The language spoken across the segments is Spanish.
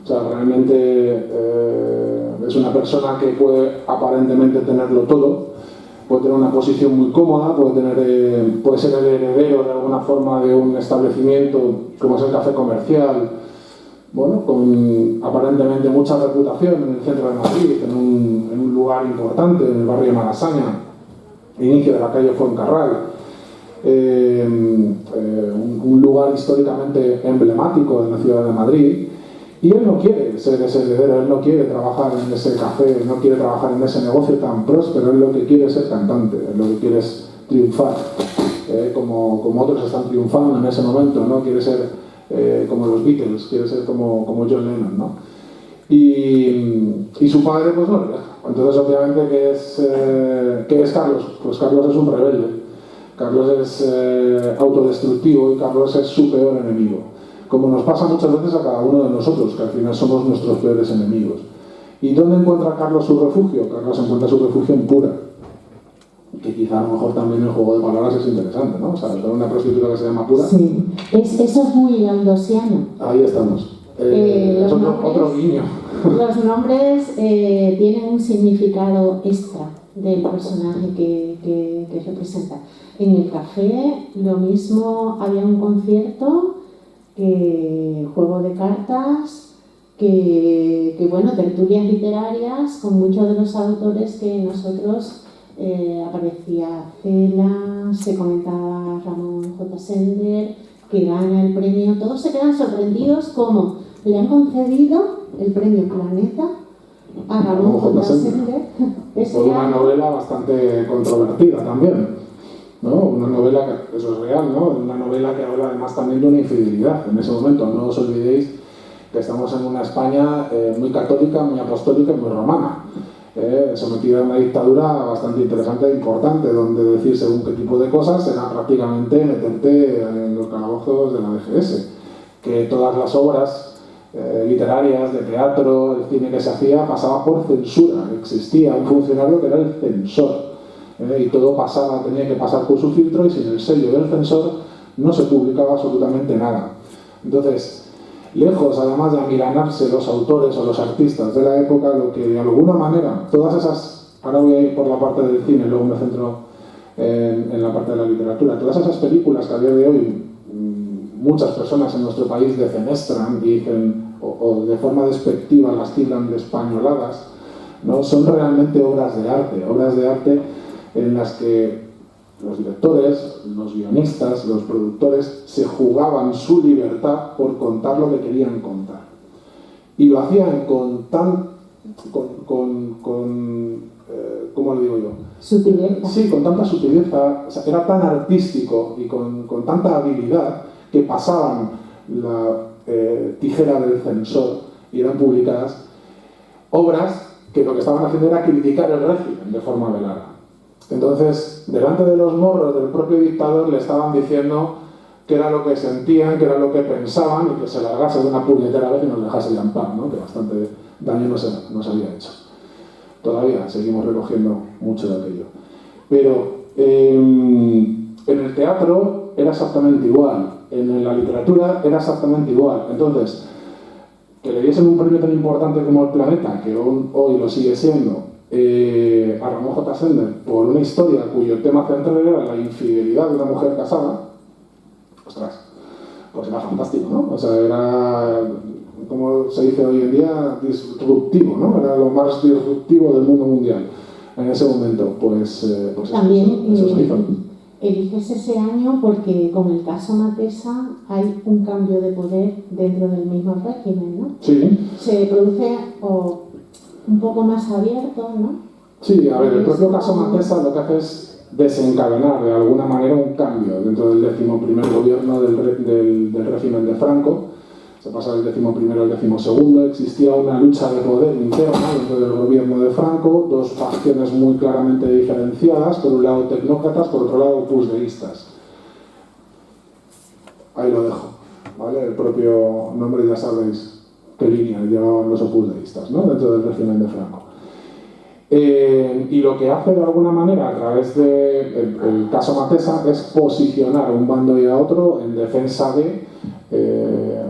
O sea, realmente es una persona que puede aparentemente tenerlo todo, puede tener una posición muy cómoda, puede ser el heredero de alguna forma de un establecimiento como es el café comercial, bueno, con aparentemente mucha reputación en el centro de Madrid, en un lugar importante, en el barrio de Malasaña, inicio de la calle Fuencarral, un lugar históricamente emblemático de la ciudad de Madrid. Y él no quiere ser ese heredero, él no quiere trabajar en ese café, no quiere trabajar en ese negocio tan próspero, él lo que quiere es ser cantante, él lo que quiere es triunfar, como otros están triunfando en ese momento, ¿no? Quiere ser como los Beatles, quiere ser como John Lennon, ¿no? Y su padre pues no le deja. Entonces obviamente ¿qué es Carlos? Pues Carlos es un rebelde, Carlos es autodestructivo y Carlos es su peor enemigo. Como nos pasa muchas veces a cada uno de nosotros, que al final somos nuestros peores enemigos. ¿Y dónde encuentra Carlos su refugio? Carlos encuentra su refugio en Pura, que quizá a lo mejor también el juego de palabras es interesante, ¿no? O sea, una prostituta que se llama Pura. Sí, eso es muy aldosiano. Ahí estamos. Es otro guiño. Los nombres tienen un significado extra del personaje que representa. En el café, lo mismo, había un concierto, que juego de cartas, que bueno, tertulias literarias con muchos de los autores que nosotros aparecía Cela, se comentaba Ramón J. Sender, que gana el premio. Todos se quedan sorprendidos como le han concedido el premio Planeta a Ramón J. Sender. Por una novela bastante controvertida también, ¿no? Una novela que, eso es real, ¿no? Una novela que habla además también de una infidelidad en ese momento. No os olvidéis que estamos en una España muy católica, muy apostólica y muy romana, sometida a una dictadura bastante interesante e importante, donde decir según qué tipo de cosas era prácticamente meterte en los calabozos de la DGS, que todas las obras literarias, de teatro, el cine que se hacía pasaba por censura. Existía un funcionario que era el censor, y todo tenía que pasar por su filtro, y sin el sello del censor no se publicaba absolutamente nada. Entonces, lejos además de amilanarse los autores o los artistas de la época, lo que de alguna manera, todas esas, ahora voy a ir por la parte del cine, luego me centro en la parte de la literatura, todas esas películas que a día de hoy muchas personas en nuestro país defenestran y dicen, o de forma despectiva las tildan de españoladas, ¿no? Son realmente obras de arte en las que los directores, los guionistas, los productores se jugaban su libertad por contar lo que querían contar. Y lo hacían con ¿cómo le digo yo? Sutileza. Sí, con tanta sutileza, o sea, era tan artístico y con tanta habilidad que pasaban la tijera del censor y eran publicadas obras que lo que estaban haciendo era criticar el régimen de forma velada. Entonces, delante de los morros del propio dictador le estaban diciendo qué era lo que sentían, qué era lo que pensaban, y que se largase de una puñetera vez y nos dejase ya en paz, ¿no? Que bastante daño nos había hecho. Todavía seguimos recogiendo mucho de aquello. Pero en el teatro era exactamente igual, en la literatura era exactamente igual. Entonces, que le diesen un premio tan importante como el Planeta, que hoy lo sigue siendo, a Ramón J. Sender por una historia cuyo tema central era la infidelidad de una mujer casada, ostras, pues era fantástico, ¿no? O sea, era, como se dice hoy en día, disruptivo, ¿no? Era lo más disruptivo del mundo mundial en ese momento. Pues también eso se hizo. eliges ese año porque con el caso Matesa hay un cambio de poder dentro del mismo régimen, ¿no? Sí. Se produce un poco más abierto, ¿no? Sí, a ver, el propio caso Matesa lo que hace es desencadenar de alguna manera un cambio dentro del 11º gobierno del régimen de Franco. Se pasa del 11º al 12º, existía una lucha de poder interna dentro del gobierno de Franco, dos facciones muy claramente diferenciadas, por un lado tecnócratas, por otro lado opusdeístas. Ahí lo dejo, ¿vale? El propio nombre ya sabéis qué línea llevaban los opusdeístas, ¿no? Dentro del régimen de Franco. Y lo que hace de alguna manera a través del caso Matesa es posicionar a un bando y a otro en defensa de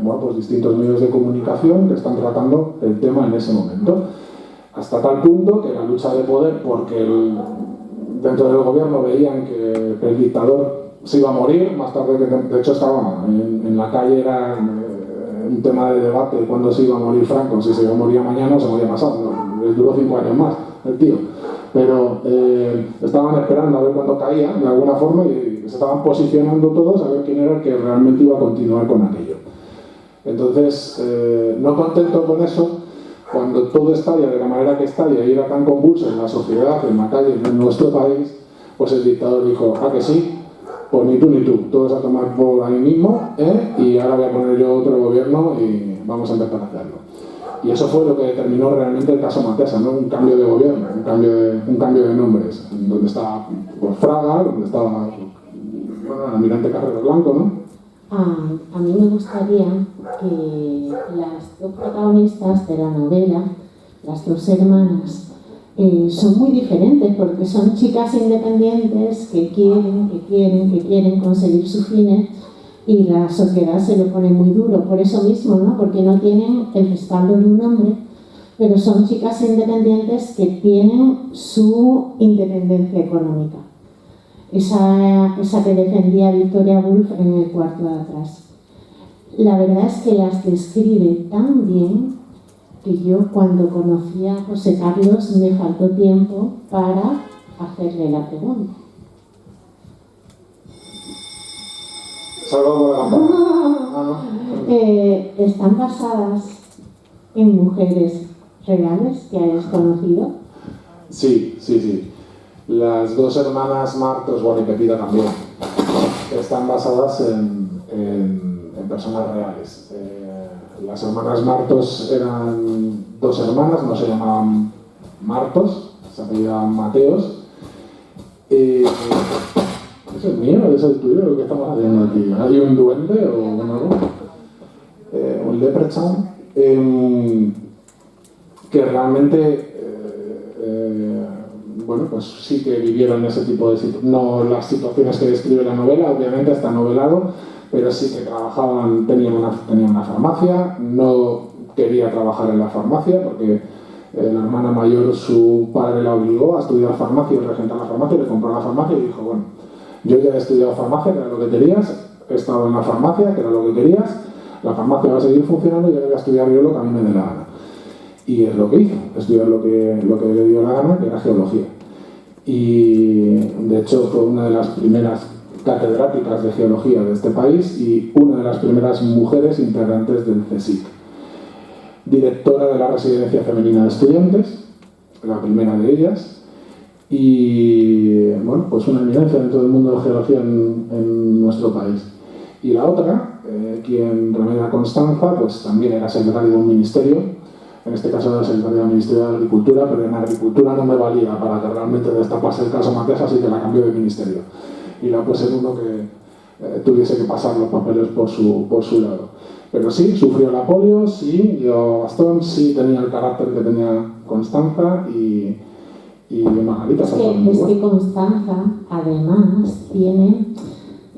bueno, pues distintos medios de comunicación que están tratando el tema en ese momento. Hasta tal punto que la lucha de poder, porque dentro del gobierno veían que el dictador se iba a morir, más tarde, que de hecho estaba en la calle, era un tema de debate cuándo se iba a morir Franco, si se moría mañana o se moría pasado. Les duró 5 años más el tío, pero estaban esperando a ver cuándo caía de alguna forma y se estaban posicionando todos a ver quién era el que realmente iba a continuar con aquello. Entonces, no contento con eso, cuando todo estalla de la manera que estalla y era tan convulso en la sociedad, en la calle, en nuestro país, pues el dictador dijo, que sí, pues ni tú, todos a tomar por ahí mismo, y ahora voy a poner yo otro gobierno y vamos a empezar a hacerlo. Y eso fue lo que determinó realmente el caso Matesa, ¿no? Un cambio de gobierno, un cambio de nombres, donde estaba pues, Fraga, donde estaba bueno, el almirante Carrero Blanco, ¿no? A mí me gustaría que las dos protagonistas de la novela, las dos hermanas, son muy diferentes porque son chicas independientes que quieren conseguir sus fines y la sociedad se lo pone muy duro, por eso mismo, ¿no? Porque no tienen el respaldo de un hombre, pero son chicas independientes que tienen su independencia económica. Esa que defendía Victoria Woolf en el cuarto de atrás. La verdad es que las describe tan bien que yo cuando conocí a José Carlos me faltó tiempo para hacerle la pregunta. Salgo por la campana. ¿Están basadas en mujeres reales que hayas conocido? Sí. Las dos hermanas Martos, bueno, y Pepita también, están basadas en personas reales. Las hermanas Martos eran dos hermanas, no se llamaban Martos, se apellidaban Mateos. ¿Es el mío? ¿Es el tuyo? ¿Lo que estamos haciendo aquí? ¿Hay un duende o algo? Un leprechaun, que realmente bueno, pues sí que vivieron ese tipo de situaciones, no las situaciones que describe la novela, obviamente está novelado, pero sí que trabajaban, tenían una farmacia, no quería trabajar en la farmacia porque la hermana mayor, su padre la obligó a estudiar farmacia y regentar la farmacia, le compró la farmacia y dijo, bueno, yo ya he estudiado farmacia, que era lo que querías, he estado en la farmacia, que era lo que querías, la farmacia va a seguir funcionando y yo voy a estudiar yo lo que a mí me dé la gana. Y es lo que hizo, estudiar lo que le dio la gana, que era geología. Y de hecho fue una de las primeras catedráticas de geología de este país y una de las primeras mujeres integrantes del CSIC. Directora de la Residencia Femenina de Estudiantes, la primera de ellas, y bueno, pues una eminencia dentro del mundo de geología en nuestro país. Y la otra, quien Remedios Constanza, pues también era secretaria de un ministerio. En este caso era secretaria del Ministerio de Agricultura, pero en Agricultura no me valía para que realmente destapase el caso Matesa, así que la cambió de ministerio. Y la puse en uno que tuviese que pasar los papeles por su lado. Pero sí, sufrió la polio, sí, llevaba bastón, sí tenía el carácter que tenía Constanza y Margarita. Es que Constanza, además, tiene...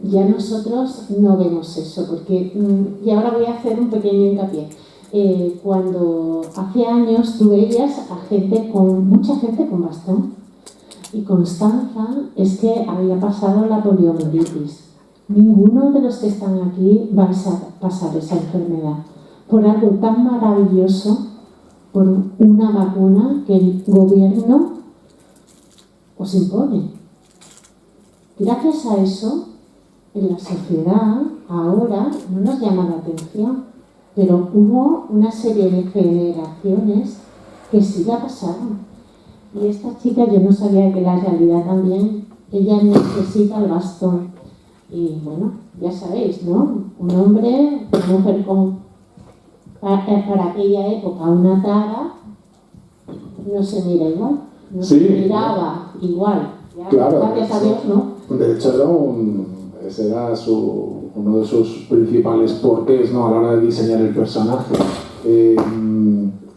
Ya nosotros no vemos eso, porque... Y ahora voy a hacer un pequeño hincapié. Cuando hace años tú veías a mucha gente con bastón y Constanza es que había pasado la poliomielitis. Ninguno de los que están aquí va a pasar esa enfermedad por algo tan maravilloso, por una vacuna que el gobierno os impone. Gracias a eso, en la sociedad ahora no nos llama la atención. Pero hubo una serie de generaciones que sí la pasaron. Y esta chica, yo no sabía que la realidad también, ella necesita el bastón. Y bueno, ya sabéis, ¿no? Un hombre, una mujer para aquella época, una tara, no se mira igual. No se miraba igual. Ya, claro, gracias a Dios, ¿no? De hecho, ese era uno de sus principales porqués, ¿no? A la hora de diseñar el personaje.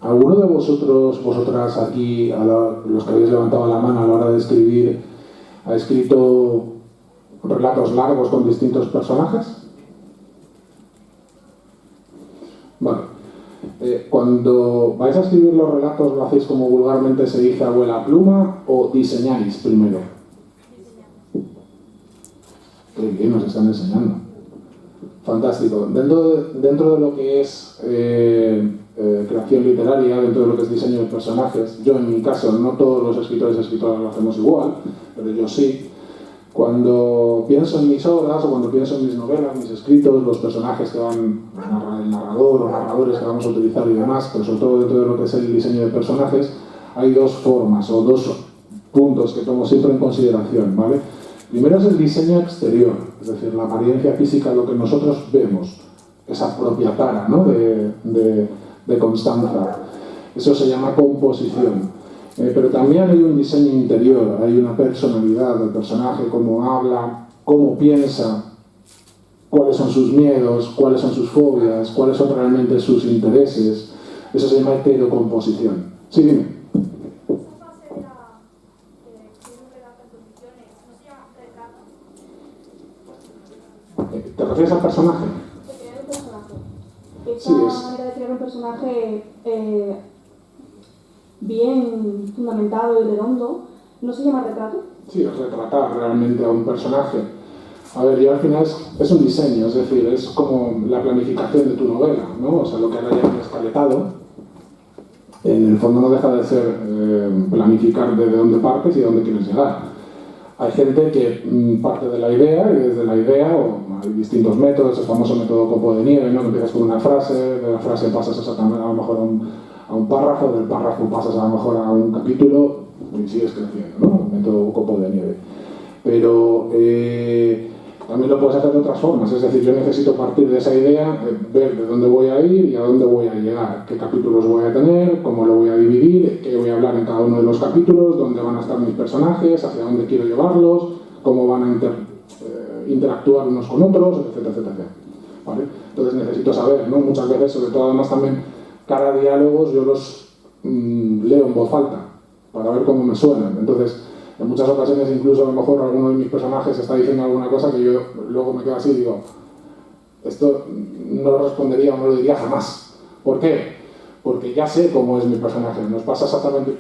¿Alguno de vosotras aquí, los que habéis levantado la mano a la hora de escribir, ha escrito relatos largos con distintos personajes? Vale. Cuando vais a escribir los relatos, ¿lo hacéis como vulgarmente se dice abuela pluma o diseñáis primero? Qué bien nos están enseñando. Fantástico. Dentro de lo que es creación literaria, dentro de lo que es diseño de personajes, yo en mi caso, no todos los escritores y escritoras lo hacemos igual, pero yo sí. Cuando pienso en mis obras o cuando pienso en mis novelas, mis escritos, los personajes que van, el narrador o narradores que vamos a utilizar y demás, pero sobre todo dentro de lo que es el diseño de personajes, hay dos formas o dos puntos que tomo siempre en consideración, ¿vale? Primero es el diseño exterior, es decir, la apariencia física, lo que nosotros vemos, esa propia cara, ¿no? de Constanza. Eso se llama composición. Pero también hay un diseño interior, hay una personalidad del personaje, cómo habla, cómo piensa, cuáles son sus miedos, cuáles son sus fobias, cuáles son realmente sus intereses. Eso se llama heterocomposición. Sí, dime. ¿Te refieres al personaje? De crear un personaje. Sí, Esta manera de crear un personaje bien fundamentado y redondo, ¿no se llama retrato? Sí, es retratar realmente a un personaje. A ver, yo al final es un diseño, es decir, es como la planificación de tu novela, ¿no? O sea, lo que ahora llaman escaletado, en el fondo no deja de ser planificar de dónde partes y dónde quieres llegar. Hay gente que parte de la idea y desde la idea, o hay distintos métodos, el famoso método copo de nieve, ¿no? Que empiezas con una frase, de la frase pasas exactamente a lo mejor a un párrafo, del párrafo pasas a lo mejor a un capítulo y sigues creciendo, ¿no? El método copo de nieve. Pero también lo puedes hacer de otras formas, es decir, yo necesito partir de esa idea, ver de dónde voy a ir y a dónde voy a llegar, qué capítulos voy a tener, cómo lo voy a dividir, qué voy a hablar en cada uno de los capítulos, dónde van a estar mis personajes, hacia dónde quiero llevarlos, cómo van a interactuar unos con otros, etcétera, etcétera. ¿Vale? Entonces necesito saber, ¿no? Muchas veces, sobre todo además también, cada diálogos yo los leo en voz alta para ver cómo me suenan. Entonces, en muchas ocasiones incluso a lo mejor alguno de mis personajes está diciendo alguna cosa que yo luego me quedo así y digo, esto no lo respondería o no lo diría jamás. ¿Por qué? Porque ya sé cómo es mi personaje. Nos pasa exactamente,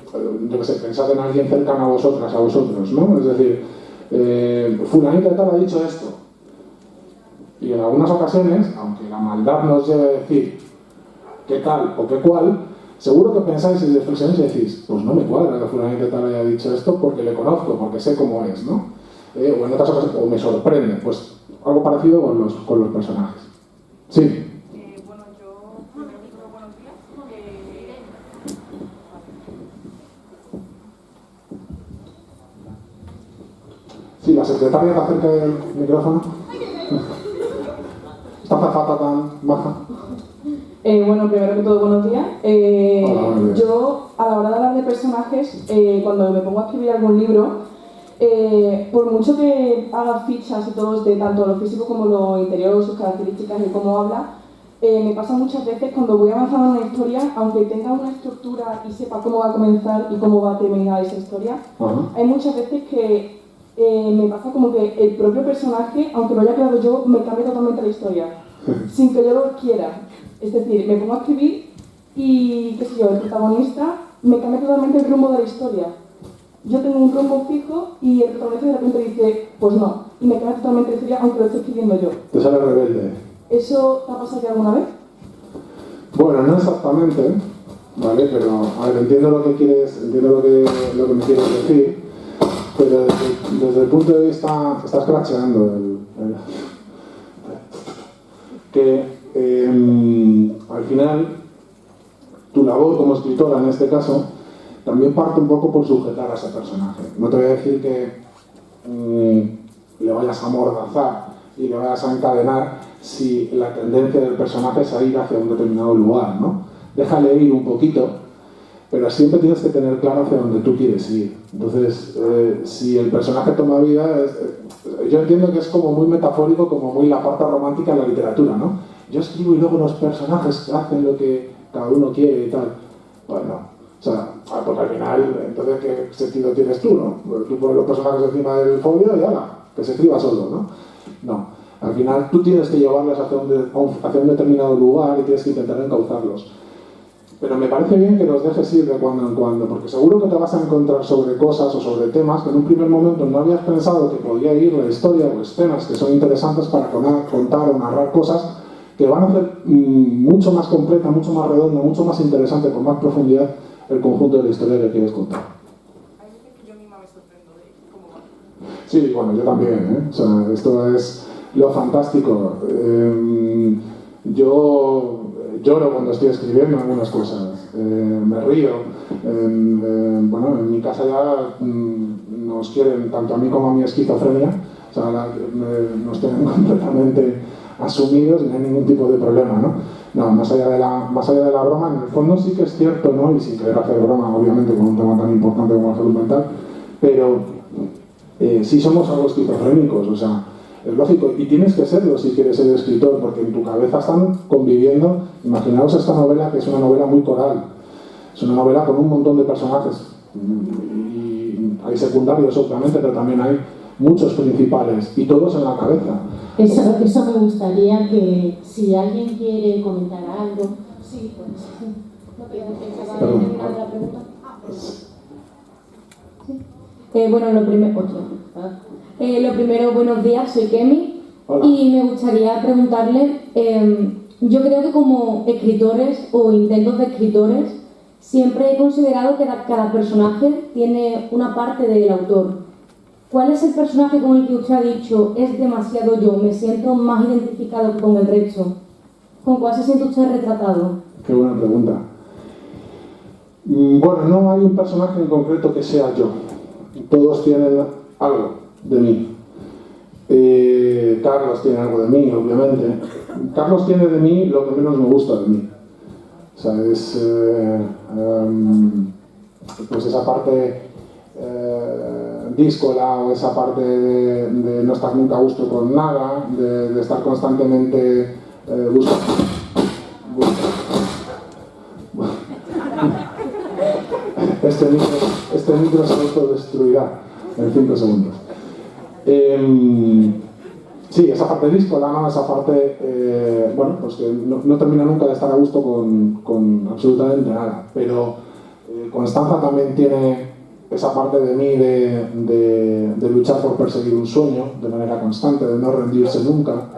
yo qué sé, pensad en alguien cercano a vosotras, a vosotros, ¿no? Es decir, fulanita tal ha dicho esto. Y en algunas ocasiones, aunque la maldad nos lleve a decir qué tal o qué cual, seguro que pensáis y reflexionáis y decís, pues no me cuadra que fulanita tal haya dicho esto porque le conozco, porque sé cómo es, ¿no? O en otras ocasiones, o me sorprende, pues algo parecido con los personajes. Sí. Bueno, yo primero digo buenos días. Sí, la secretaria está cerca del micrófono. Esta azafata tan baja. Bueno, primero que todo, buenos días. Hola, buenos días. Yo, a la hora de hablar de personajes, cuando me pongo a escribir algún libro, por mucho que haga fichas y todo de tanto lo físico como lo interior, sus características y cómo habla, me pasa muchas veces cuando voy avanzando en una historia, aunque tenga una estructura y sepa cómo va a comenzar y cómo va a terminar esa historia, hay muchas veces que me pasa como que el propio personaje, aunque lo haya creado yo, me cambia totalmente la historia, sin que yo lo quiera. Es decir, me pongo a escribir y, qué sé yo, el protagonista me cambia totalmente el rumbo de la historia. Yo tengo un rumbo fijo y el protagonista de repente dice, pues no, y me cambia totalmente la historia aunque lo esté escribiendo yo. Te sale rebelde. ¿Eso te ha pasado ya alguna vez? Bueno, no exactamente, ¿vale? Pero, a ver, entiendo lo que me quieres decir, pero desde el punto de vista, estás cracheando que al final tu labor como escritora en este caso también parte un poco por sujetar a ese personaje. No te voy a decir que le vayas a amordazar y le vayas a encadenar si la tendencia del personaje es a ir hacia un determinado lugar, ¿no? Déjale ir un poquito, pero siempre tienes que tener claro hacia dónde tú quieres ir. Entonces, si el personaje toma vida, yo entiendo que es como muy metafórico, como muy la parte romántica de la literatura, ¿no? Yo escribo y luego los personajes hacen lo que cada uno quiere y tal. Bueno, o sea, pues al final, entonces, ¿qué sentido tienes tú, no? Pues tú pones los personajes encima del folio y ala, que se escriba solo, ¿no? No. Al final tú tienes que llevarles hacia un determinado lugar y tienes que intentar encauzarlos. Pero me parece bien que los dejes ir de cuando en cuando, porque seguro que te vas a encontrar sobre cosas o sobre temas que en un primer momento no habías pensado que podía ir la historia o escenas que son interesantes para contar o narrar cosas que van a hacer mucho más completa, mucho más redonda, mucho más interesante, con más profundidad el conjunto de la historia que quieres contar. Hay veces que yo misma me sorprendo de cómo va. Sí, bueno, yo también, ¿eh? O sea, esto es lo fantástico. Yo lloro cuando estoy escribiendo algunas cosas, me río. Bueno, en mi casa ya nos quieren, tanto a mí como a mi esquizofrenia, o sea, nos tienen completamente asumidos y no hay ningún tipo de problema, ¿no? No, más allá de la broma, en el fondo sí que es cierto, ¿no? Y sin querer hacer broma, obviamente, con un tema tan importante como la salud mental, pero sí somos algo esquizofrénicos, o sea, es lógico, y tienes que serlo si quieres ser escritor, porque en tu cabeza están conviviendo. Imaginaos esta novela, que es una novela muy coral, es una novela con un montón de personajes, y hay secundarios obviamente, pero también hay muchos principales, y todos en la cabeza. Eso me gustaría que, si alguien quiere comentar algo, sí, pues. No pensaba en terminar la pregunta. Bueno, lo primero, buenos días, soy Kemi. Hola. Y me gustaría preguntarle, yo creo que como escritores o intentos de escritores, siempre he considerado que cada personaje tiene una parte del autor. ¿Cuál es el personaje con el que usted ha dicho es demasiado yo, me siento más identificado que con el resto? ¿Con cuál se siente usted retratado? Qué buena pregunta. Bueno, no hay un personaje en concreto que sea yo. Todos tienen algo de mí. Carlos tiene algo de mí, obviamente. Carlos tiene de mí lo que menos me gusta de mí. O sea, es pues esa parte díscola, o esa parte de no estar nunca a gusto con nada, de estar constantemente buscando. Este micro se autodestruirá en 5 segundos. Sí, esa parte díscola, ¿no? Esa parte, bueno, pues que no termina nunca de estar a gusto con absolutamente nada. Pero Constanza también tiene esa parte de mí de luchar por perseguir un sueño de manera constante, de no rendirse nunca.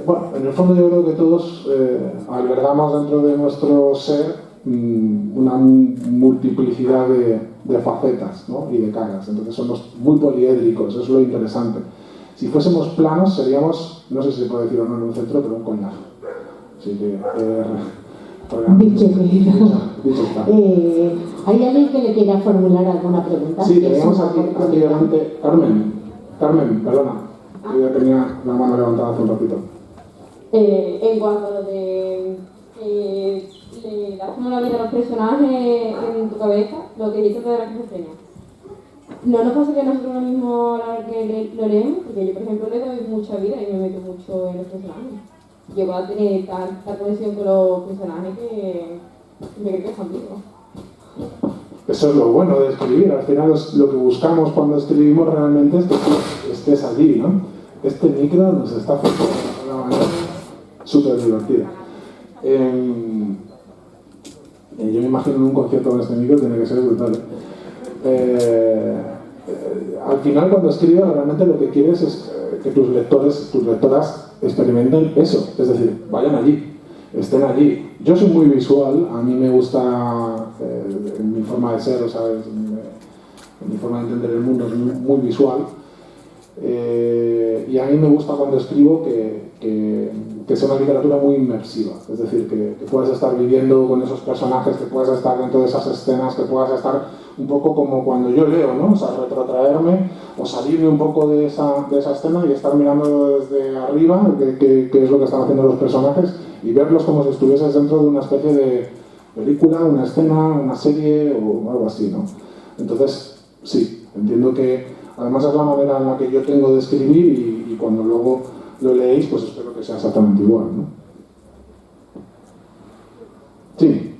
Bueno, en el fondo yo creo que todos albergamos dentro de nuestro ser una multiplicidad de facetas, ¿no? Y de caras. Entonces somos muy poliédricos, eso es lo interesante. Si fuésemos planos seríamos, no sé si se puede decir o no en un centro, pero un coñazo. Así que... Dicho está. ¿Hay alguien que le quiera formular alguna pregunta? Sí, teníamos aquí delante... Carmen, perdona. Yo ya tenía la mano levantada hace un ratito. En cuanto a lo de le das una vida a los personajes en tu cabeza, lo que dices de la esquizofrenia. No nos pasa que nosotros lo mismo a la hora que lo leemos, porque yo, por ejemplo, le doy mucha vida y me meto mucho en los personajes. Yo voy a tener tanta conexión con los personajes que me creo que es contigo. Eso es lo bueno de escribir. Al final lo que buscamos cuando escribimos realmente es que tú estés allí, ¿no? Este micro nos está afectando de una manera súper divertida. Yo me imagino en un concierto con este micro tiene que ser brutal. Al final, cuando escribes, realmente lo que quieres es que tus lectoras experimenten eso, es decir, vayan allí, estén allí. Yo soy muy visual, a mí me gusta mi forma de ser, ¿sabes? Mi forma de entender el mundo es muy visual. Y a mí me gusta cuando escribo que sea una literatura muy inmersiva, es decir, que puedas estar viviendo con esos personajes, que puedas estar dentro de esas escenas, que puedas estar un poco como cuando yo leo, ¿no? O sea, retrotraerme o salirme un poco de esa escena y estar mirando desde arriba qué es lo que están haciendo los personajes y verlos como si estuvieses dentro de una especie de película, una escena, una serie o algo así, ¿no? Entonces, sí, entiendo que además es la manera en la que yo tengo de escribir y cuando luego lo leéis, pues espero que sea exactamente igual, ¿no? Sí.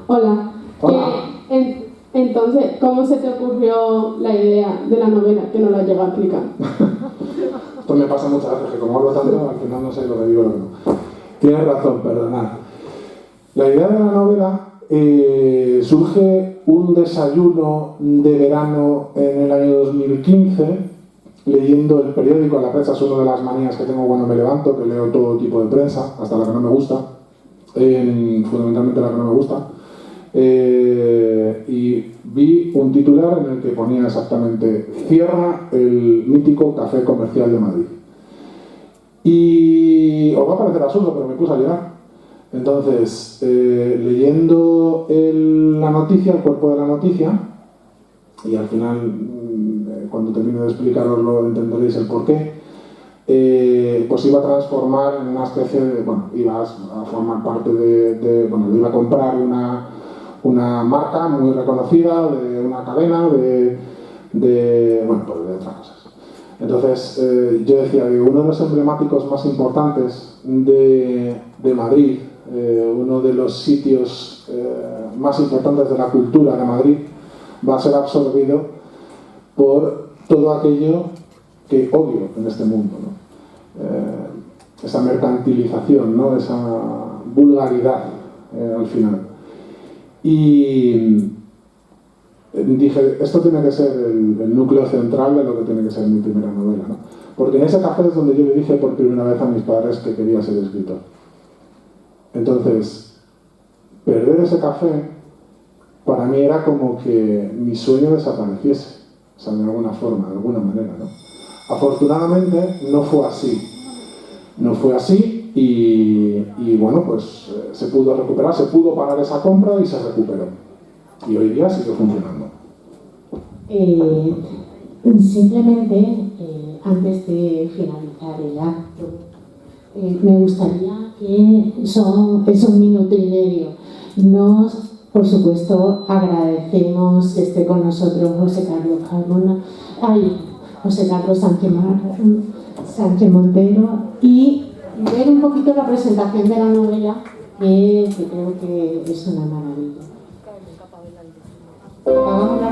Hola. Hola. En Entonces, ¿cómo se te ocurrió la idea de la novela que no la llega a explicar? Esto me pasa muchas veces, que como hablo tanto, al final no sé lo que digo o lo que no. Tienes razón, perdonad. La idea de la novela surge un desayuno de verano en el año 2015, leyendo el periódico. La prensa es una de las manías que tengo cuando me levanto, que leo todo tipo de prensa, hasta la que no me gusta, fundamentalmente la que no me gusta. Y vi un titular en el que ponía exactamente: cierra el mítico Café Comercial de Madrid. Y os va a parecer absurdo, pero me puse a llorar. Entonces, leyendo la noticia, el cuerpo de la noticia, y al final, cuando termine de explicaroslo, entenderéis el porqué, pues iba a transformar en una especie de, bueno, iba a formar parte bueno, iba a comprar una marca muy reconocida, de una cadena, bueno, pues de otras cosas. Entonces, yo decía, uno de los emblemáticos más importantes de Madrid, uno de los sitios más importantes de la cultura de Madrid, va a ser absorbido por todo aquello que odio en este mundo, ¿no? Esa mercantilización, ¿no? Esa vulgaridad al final. Y dije, esto tiene que ser el núcleo central de lo que tiene que ser mi primera novela, ¿no? Porque en ese café es donde yo le dije por primera vez a mis padres que quería ser escritor. Entonces, perder ese café para mí era como que mi sueño desapareciese, o sea, de alguna forma, de alguna manera, ¿no? Afortunadamente no fue así. No fue así y bueno, pues se pudo recuperar, se pudo pagar esa compra y se recuperó. Y hoy día sigue funcionando. Simplemente, antes de finalizar el acto, me gustaría que es un minuto y medio. Nos, por supuesto, agradecemos que esté con nosotros José Carlos Sánchez Montero, y ver un poquito la presentación de la novela, que creo que es una maravilla. ¿Hagamos la